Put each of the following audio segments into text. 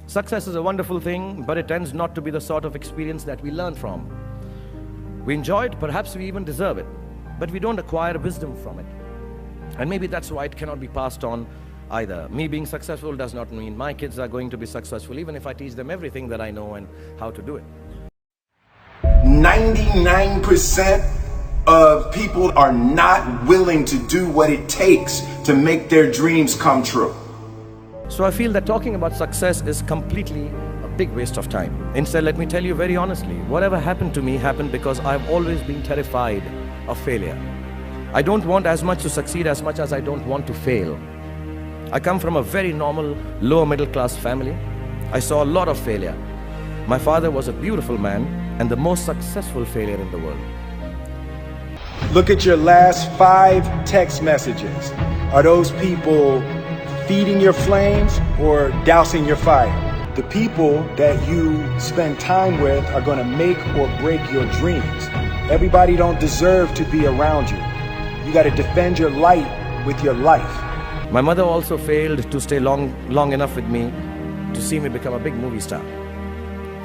Success is a wonderful thing, but it tends not to be the sort of experience that we learn from. We enjoy it, perhaps we even deserve it, but we don't acquire wisdom from it. And maybe that's why it cannot be passed on either. Me being successful does not mean my kids are going to be successful, even if I teach them everything that I know and how to do it. 99% of people are not willing to do what it takes to make their dreams come true. So I feel that talking about success is completely a big waste of time. Instead, let me tell you very honestly, whatever happened to me happened because I've always been terrified of failure. I don't want as much to succeed as much as I don't want to fail. I come from a very normal, lower middle class family. I saw a lot of failure. My father was a beautiful man and the most successful failure in the world. Look at your last 5 text messages. Are those people feeding your flames or dousing your fire? The people that you spend time with are going to make or break your dreams. Everybody don't deserve to be around you. You got to defend your light with your life. My mother also failed to stay long enough with me to see me become a big movie star.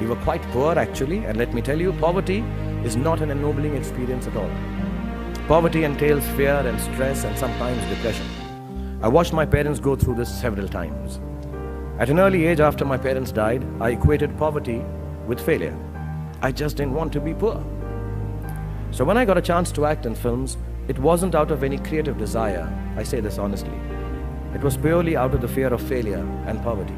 We were quite poor actually, and let me tell you, poverty is not an ennobling experience at all. Poverty entails fear and stress and sometimes depression. I watched my parents go through this several times. At an early age after my parents died, I equated poverty with failure. I just didn't want to be poor. So when I got a chance to act in films, it wasn't out of any creative desire, I say this honestly. It was purely out of the fear of failure and poverty.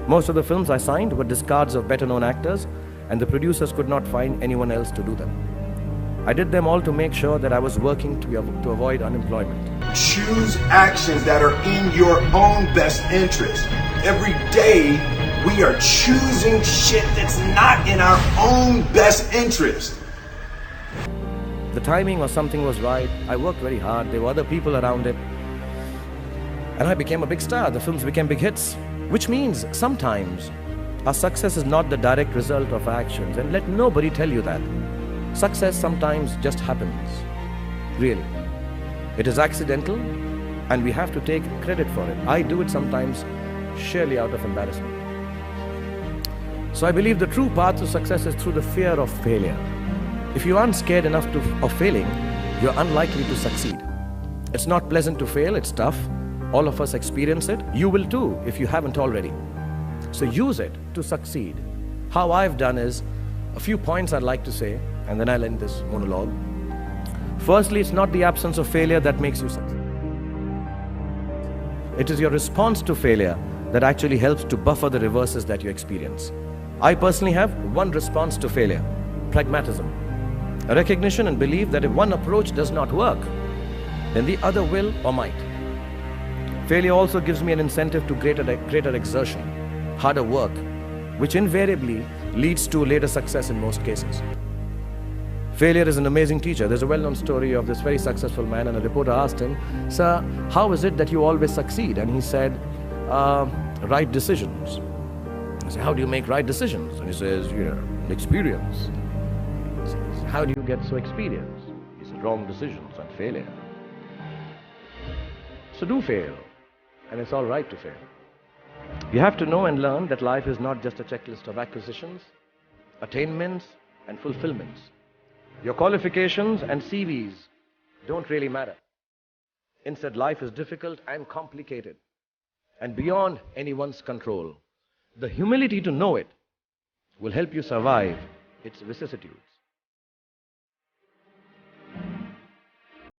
Most of the films I signed were discards of better-known actors, and the producers could not find anyone else to do them. I did them all to make sure that I was working to avoid unemployment. Choose actions that are in your own best interest. Every day, we are choosing shit that's not in our own best interest. The timing or something was right. I worked very hard. There were other people around it. And I became a big star. The films became big hits. Which means sometimes our success is not the direct result of our actions. And let nobody tell you that. Success sometimes just happens. Really. It is accidental and we have to take credit for it. I do it sometimes sheerly out of embarrassment. So I believe the true path to success is through the fear of failure. If you aren't scared enough of failing, you're unlikely to succeed. It's not pleasant to fail, it's tough. All of us experience it. You will too if you haven't already. So use it to succeed. How I've done is, a few points I'd like to say, and then I'll end this monologue. Firstly, it's not the absence of failure that makes you succeed. It is your response to failure that actually helps to buffer the reverses that you experience. I personally have one response to failure: pragmatism. A recognition and belief that if one approach does not work, then the other will or might. Failure also gives me an incentive to greater exertion, harder work, which invariably leads to later success in most cases. Failure is an amazing teacher. There's a well-known story of this very successful man, and a reporter asked him, "Sir, how is it that you always succeed?" And he said, "Right decisions." I said, "How do you make right decisions?" And he says, "Experience." He says, "How do you get so experienced?" He said, "Wrong decisions and failure." So do fail, and it's all right to fail. You have to know and learn that life is not just a checklist of acquisitions, attainments, and fulfillments. Your qualifications and CVs don't really matter. Instead, life is difficult and complicated and beyond anyone's control. The humility to know it will help you survive its vicissitudes.